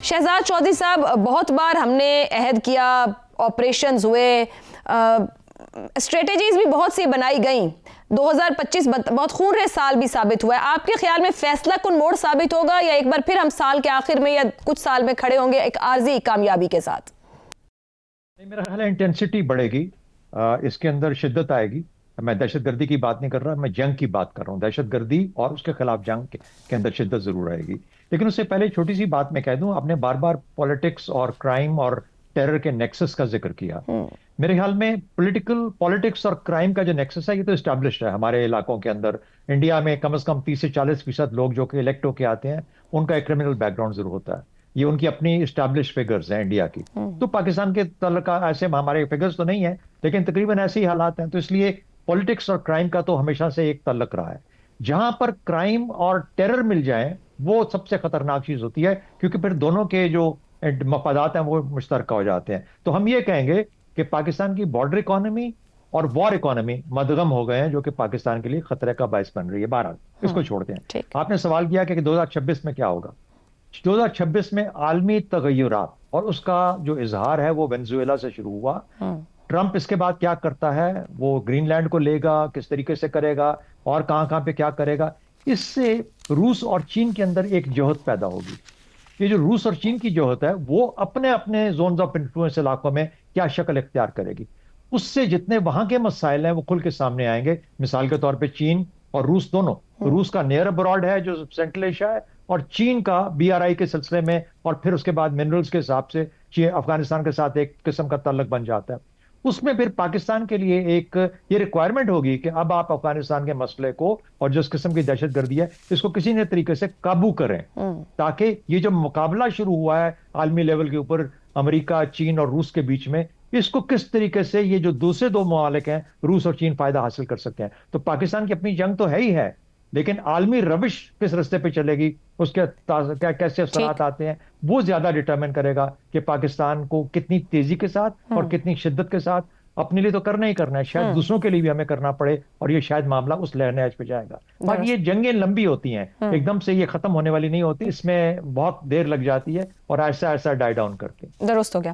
शहजाद चौधरी साहब, बहुत बार हमने अहद किया, ऑपरेशंस हुए, स्ट्रेटेजीज भी बहुत सी बनाई गई। 2025 बहुत खूनरेज साल भी साबित हुआ है। आपके ख्याल में फैसला कुन मोड़ साबित होगा या एक बार फिर हम साल के आखिर में या कुछ साल में खड़े होंगे एक आर्जी कामयाबी के साथ? मेरा ख्याल है इंटेंसिटी बढ़ेगी, इसके अंदर शिद्दत आएगी। मैं दहशतगर्दी की बात नहीं कर रहा, मैं जंग की बात कर रहा हूँ। दहशतगर्दी और उसके खिलाफ जंग के अंदर शिद्दत जरूर आएगी। लेकिन उससे पहले छोटी सी बात मैं कह दूं, आपने बार बार पॉलिटिक्स और क्राइम और टेरर के नेक्सस का जिक्र किया। मेरे ख्याल में पॉलिटिक्स और क्राइम का जो नेक्सस है ये तो एस्टैब्लिश्ड है हमारे इलाकों के अंदर। इंडिया में कम से कम 30 से 40% लोग जो कि इलेक्ट होके आते हैं उनका एक क्रिमिनल बैकग्राउंड जरूर होता है। ये उनकी अपनी इस्टेब्लिश फिगर्स हैं इंडिया की। तो पाकिस्तान के तल्लुका ऐसे हमारे फिगर्स तो नहीं है, लेकिन तकरीबन ऐसे ही हालात हैं। तो इसलिए पॉलिटिक्स और क्राइम का तो हमेशा से एक तल्लक रहा है। जहां पर क्राइम और टेरर मिल जाए वो सबसे खतरनाक चीज होती है, क्योंकि फिर दोनों के जो मफादात हैं वो मुश्तरका हो जाते हैं। तो हम ये कहेंगे कि पाकिस्तान की बॉर्डर इकोनॉमी और वॉर इकोनॉमी मदगम हो गए हैं, जो कि पाकिस्तान के लिए खतरे का बायस बन रही है। बहरहाल इसको छोड़ते हैं। आपने सवाल किया कि 2026 में क्या होगा। 2026 में आलमी तगय्युरात और उसका जो इजहार है वो वेनेजुएला से शुरू हुआ। ट्रंप इसके बाद क्या करता है, वो ग्रीनलैंड को लेगा, किस तरीके से करेगा और कहां पे क्या करेगा, इससे रूस और चीन के अंदर एक जोहत पैदा होगी। ये जो रूस और चीन की जोहत है वो अपने अपने जोन्स ऑफ इन्फ्लुएंस इलाकों में क्या शक्ल इख्तियार करेगी, उससे जितने वहां के मसाइल हैं वो खुल के सामने आएंगे। मिसाल के तौर पे चीन और रूस दोनों, तो रूस का नियर अब्रॉड है जो सेंट्रल एशिया है, और चीन का बीआरआई के सिलसिले में और फिर उसके बाद मिनरल्स के हिसाब से चीन अफगानिस्तान के साथ एक किस्म का ताल्लुक बन जाता है। उसमें फिर पाकिस्तान के लिए एक ये रिक्वायरमेंट होगी कि अब आप अफगानिस्तान के मसले को और जिस किस्म की दहशतगर्दी है इसको किसी न तरीके से काबू करें, ताकि ये जो मुकाबला शुरू हुआ है आलमी लेवल के ऊपर अमेरिका, चीन और रूस के बीच में, इसको किस तरीके से ये जो दूसरे दो ममालिक हैं रूस और चीन फायदा हासिल कर सकते हैं। तो पाकिस्तान की अपनी जंग तो है ही है, लेकिन आलमी रविश किस रास्ते पे चलेगी, उसके क्या कैसे असरात आते हैं, वो ज्यादा डिटरमिन करेगा कि पाकिस्तान को कितनी तेजी के साथ और कितनी शिद्दत के साथ अपने लिए तो करना ही करना है, शायद दूसरों के लिए भी हमें करना पड़े, और ये शायद मामला उस लहर पे जाएगा। बाकी ये जंगें लंबी होती हैं, एकदम से ये खत्म होने वाली नहीं होती, इसमें बहुत देर लग जाती है और ऐसा ऐसा डाई डाउन करके। दुरुस्त हो गया।